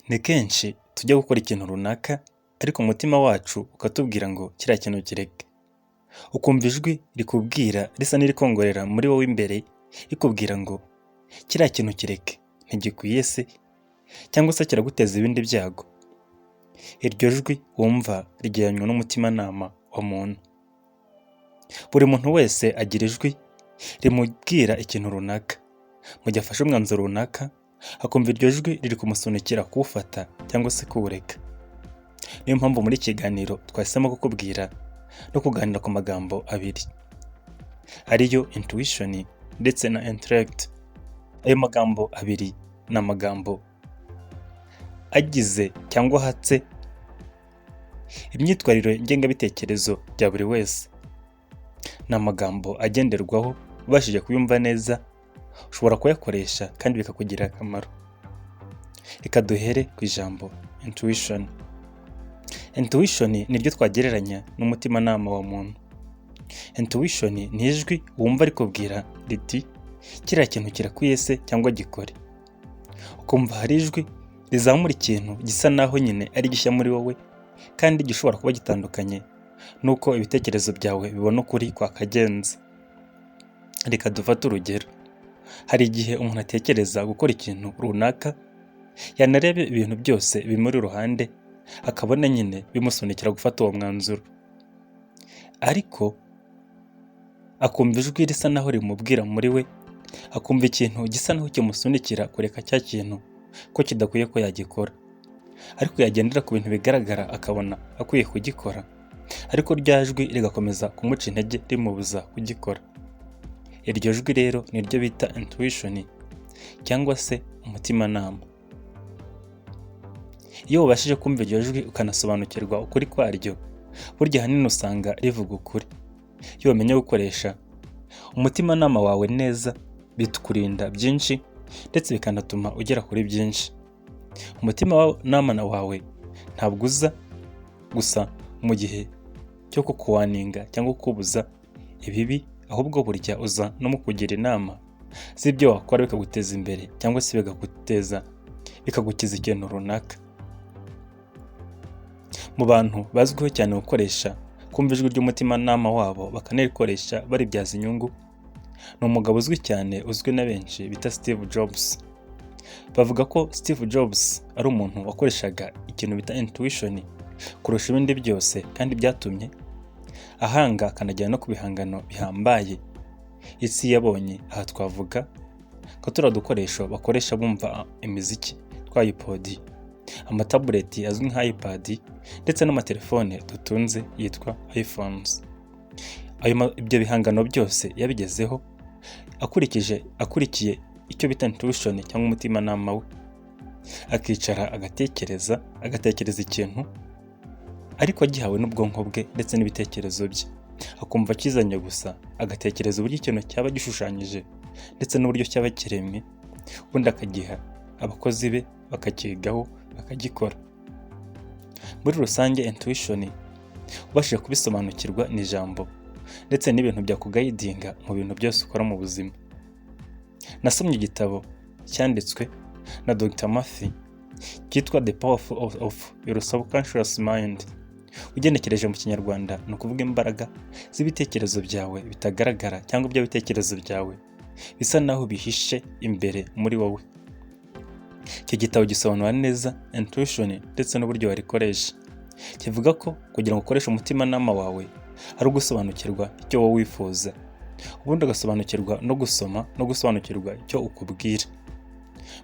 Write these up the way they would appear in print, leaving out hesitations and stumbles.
Ni kenshi tujya gukora ikintu runaka ariko umutima wacu ukatubwira ngo kiriya kintu kireke, ukumva ijwi rikubwira risa n'irikongorera muri wowe imbere rikubwira ngo kiriya kintu kireke ntigikwiye se cyangwa se kiraguteza ibindi byago. Iryo jwi wumva rigereranywa n'umutimanama wa muntu. Buri muntu wese agira ijwi rimubwira ikintu runaka, mu gihe afashe umwanzuro runaka akumva iryo jwi riri kumusunikira kuwufata cyangwa se kuwureka. Niyo mpamvu muri iki kiganiro twahisemo kukubwira no kuganira ku magambo abiri ariyo intuition ndetse na intellect. Ayo magambo abiri ni amagambo agize cyangwa ahatse imyitwarire ngengabitekerezo bya buri wese. Ni amagambo agenderwaho, ubashije kuyumva neza ushobora kuyakoresha kandi bikakugirira akamaro. Reka duhere ku ijambo intuition. Intuition ni ryo twagereranya n'umutimanama wa muntu. Intuition ni ijwi wumva rikubwira riti kiriya kintu kirakwiye se cyangwa gikore. Ukumva hari ijwi rizamura ikintu gisa naho nyine ari gishya muri wowe kandi gishobora kuba gitandukanye nuko ibitekerezo byawe bibona ukuri kwakagenze. Reka dufate urugero. Hari igihe umuntu atekereza gukora ikintu runaka, yanareba ibintu byose bimuri iruhande akabona nyine bimusunikira gufata uwo mwanzuro, ariko akumva ijwi risa naho rimubwira muri we, akumva ikintu gisa naho kimusunikira kureka cya kintu ko kidakwiye ko yagikora, ariko yagendera ku bintu bigaragara akabona akwiye kugikora, ariko rya jwi rigakomeza kumuca intege rimubuza kugikora. Iryo jwi rero ni ryo bita intuition cyangwa se umutimanama. Iyo ubashije kumva iryo jwi ukanasobanukirwa ukuri kwaryo, burya ahanini usanga rivuga ukuri. Iyo wamenye gukoresha umutimanama wawe neza bitukurinda byinshi ndetse bikanatuma ugera kuri byinshi. Umutimanama wawe ntabwo uza gusa mu gihe cyo kukuwaninga cyangwa kukubuza ibibi, ahubwo burya uza no mu kugira inama z'ibyo wakora bikaguteza imbere cyangwa se bikagukiza ikintu runaka. Mu bantu bazwiho cyane gukoresha kumva ijwi ry'umutimanama wabo bakanarikoresha baribyaza inyungu, ni umugabo uzwi cyane uzwi na benshi bita Steve Jobs. Bavuga ko Steve Jobs ari umuntu wakoreshaga ikintu bita intuition kurusha ibindi byose, kandi byatumye ahanga akanagera no ku bihangano bihambaye isi yabonye. Aha twavuga ko turiya dukoresho bakoresha bumva imiziki twa iPod, amatabureti azwi nka iPad ndetse n'amatelefone dutunze yitwa iPhones. Ibyo bihangano byose yabigezeho akurikiye icyo bita intuition cyangwa umutimanama we, akicara agatekereza ikintu ariko agihawe n'ubwonko bwe ndetse n'ibitekerezo bye, akumva akizanye gusa, agatekereza uburyo ikintu cyaba gishushanyije ndetse n'uburyo cyaba kiremwe, ubundi akagiha abakozi be bakakigaho bakagikora. Muri rusange intuition ubashije kubisobanukirwa ni ijambo ndetse n'ibintu byakugayidinga mu bintu byose ukora mu buzima. Nasomye igitabo cyanditswe na Dr. Matthew cyitwa The Power of Your Subconscious Mind. Ugenekereje mu Kinyarwanda ni ukuvuga imbaraga z'ibitekerezo byawe bitagaragara cyangwa ibyo bitekerezo byawe bisa naho bihishe imbere muri wowe. Iki gitabo gisobanura neza intuition ndetse n'uburyo warikoresha. Kivuga ko kugira ngo ukoreshe umutimanama wawe ari ugusobanukirwa icyo wowe wifuza, ubundi ugasobanukirwa no gusoma no gusobanukirwa icyo ukubwira.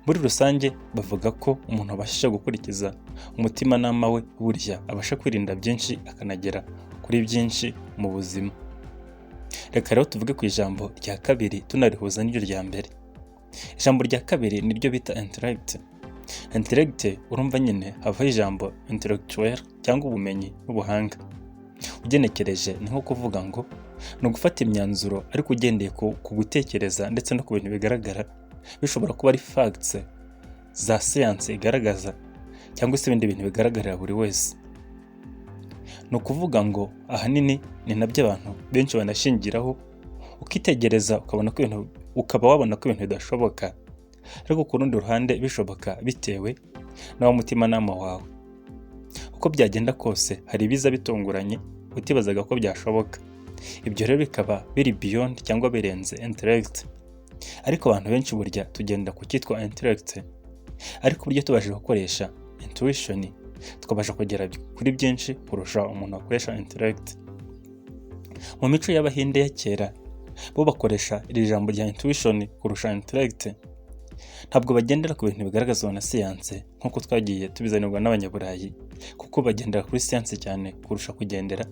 Muri rusange bavuga ko umuntu abashije gukurikiza umutimanama we burya abasha kwirinda byinshi akanagera kuri byinshi mu buzima. Reka rero tuvuge ku ijambo rya kabiri tunarihuza n'iryo rya mbere. Ijambo rya kabiri ni ryo bita intellect. Intellect urumva nyine havaho ijambo intellectual cyangwa ubumenyi n'ubuhanga. Ugenekereje ni nko kuvuga ngo ni ugufata imyanzuro ariko ugendeye ku gutekereza ndetse no ku bintu bigaragara, bishobora kuba ari facts za science igaragaza cyangwa se ibindi bintu bigaragarira buri wese. Ni ukuvuga ngo ahanini ni nabyo abantu benshi banashingiraho, ukitegereza ukaba wabona ko ibintu bidashoboka, ariko ku rundi ruhande bishoboka bitewe n'ab'umutimanama wawe. Uko byagenda kose hari ibiza bitunguranye utibazaga ko byashoboka. Ibyo rero bikaba biri beyond cyangwa birenze intellect. Ariko abantu benshi burya tugenda ku cyitwa intellect, ariko buryo tubashije gukoresha intuition tukabasha kugera kuri byinshi kurusha umuntu wakoresha intellect. Mu mico y'Abahinde ya kera bo bakoresha iri jambo rya intuition kurusha intellect. Ntabwo bagendera ku bintu bigaragazwa na siyanse nk'uko twagiye tubizanirwa n'Abanyaburayi, kuko bagendera kuri siyanse cyane kurusha kugendera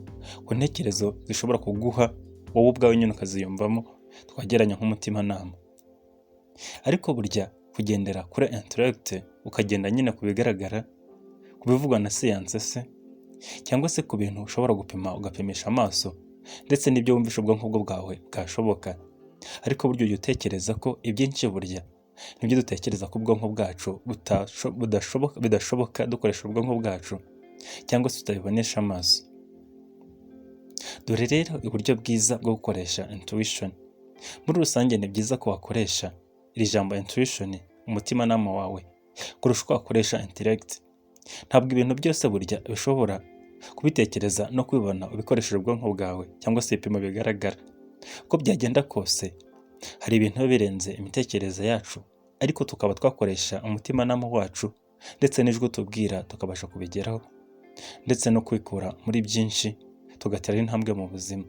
ku ntekerezo zishobora kuguha wowe ubwawe nyine ukaziyumvamo, twageranya nk'umutimanama. Ariko burya kugendera kuri intellect ukagenda nyine ku bigaragara, ku bivugwa na siyanse se, cyangwa se ku bintu ushobora gupima ugapimisha amaso, ndetse n'ibyo wumvisha ubwonko bwawe bwashoboka. Ariko burya ujya utekereza ko ibyinshi burya nibyo dutekereza ko ubwonko bwacu bidashoboka dukoresha ubwonko bwacu, cyangwa se tutabibonesha amaso. Dore rero uburyo bwiza bwo gukoresha intuition. Muri rusange ni byiza ko wakoresha iri jambo intuition, umutimanama wawe, kurusha uko wakoresha intellect. Ntabwo ibintu byose burya bishobora kubitekereza no kubibona ubikoresheje ubwonko bwawe cyangwa se ibipimo bigaragara. Uko byagenda kose hari ibintu biba birenze imitekerereze yacu, ariko tukaba twakoresha umutimanama wacu ndetse n'ijwi utubwira tukabasha kubigeraho, ndetse no kwikura muri byinshi tugatera intambwe mu buzima.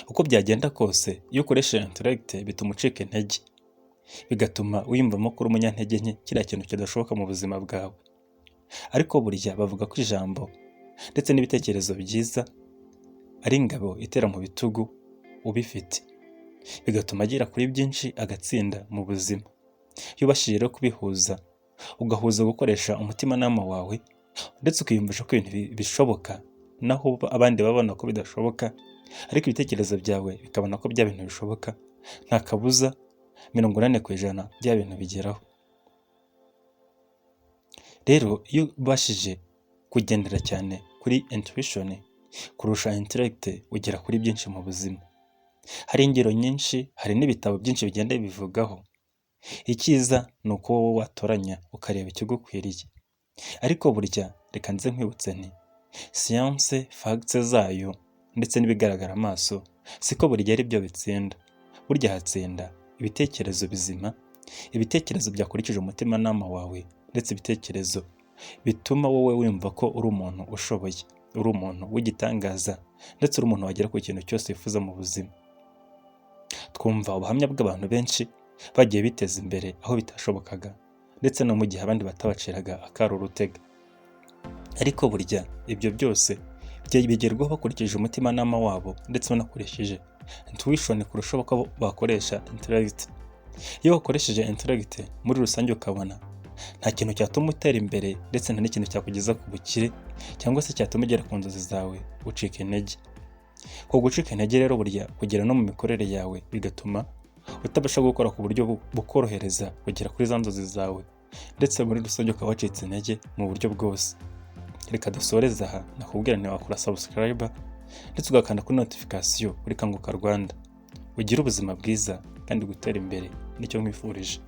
Uko byagenda kose iyo ukoresha intellect bituma ucika intege, bigatuma wiyumvamo ko uri umunyantege nke, kiriya kintu kidashoboka mu buzima bwawe. Ariko burya bavuga ko ijambo ndetse n'ibitekerezo byiza ari ingabo itera mu bitugu ubifite, bigatuma agera kuri byinshi agatsinda mu buzima. Iyo ubashije rero kubihuza, ugahuza gukoresha umutimanama wawe ndetse ukiyumvisha ko ibintu bishoboka naho abandi babona ko bidashoboka, ariko ibitekerezo byawe bikabona ko bya bintu bishoboka, nta kabuza 80% bya bintu bigeraho. Rero iyo ubashije kugendera cyane kuri intuition kurusha intellect ugera kuri byinshi mu buzima. Hari ingero nyinshi, hari n'ibitabo byinshi bigenda bivugaho. Icyiza ni uko wowe watoranya ukareba ikigukwiriye. Ariko burya reka nze nkwibutse nti siyanse facts zayo ndetse n'ibigaragara amaso siko burya ari byo bitsinda. Burya hatsinda ibitekerezo bizima, ibitekerezo byakurikije umutimanama wawe, ndetse ibitekerezo bituma wowe wumva ko uri umuntu ushoboye, uri umuntu w'igitangaza, ndetse uri umuntu wagera ku kintu cyose wifuza mu buzima. Twumva ubuhamya bw'abantu benshi bagiye biteza imbere aho bitashobokaga, ndetse no mu gihe abandi batabaciraga akaro urutega. Ariko burya ibyo byose bigerwaho bakurikije umutimanama wabo, ndetse banakoresheje intuition kurusha uko bakoresha intellect. Iyo wakoresheje intellect muri rusange ukabona nta kintu cyatuma utera imbere, ndetse nta n'ikintu cyakugeza ku bukire cyangwa se cyatuma ugera ku nzozi zawe, ucika intege. Ko gucika intege rero burya kugera no mu mikorere yawe, bigatuma utabasha gukora ku buryo bukorohereza kugera kuri za nzozi zawe, ndetse muri rusange ukaba wacitse intege mu buryo bwose. Reka dusoreze aha, nakubwira ntiwakora subscribe ndetse ugakanda kuri notification kuri Kanguka Rwanda. Ugire ubuzima bwiza kandi gutera imbere nicyo nkwifurije.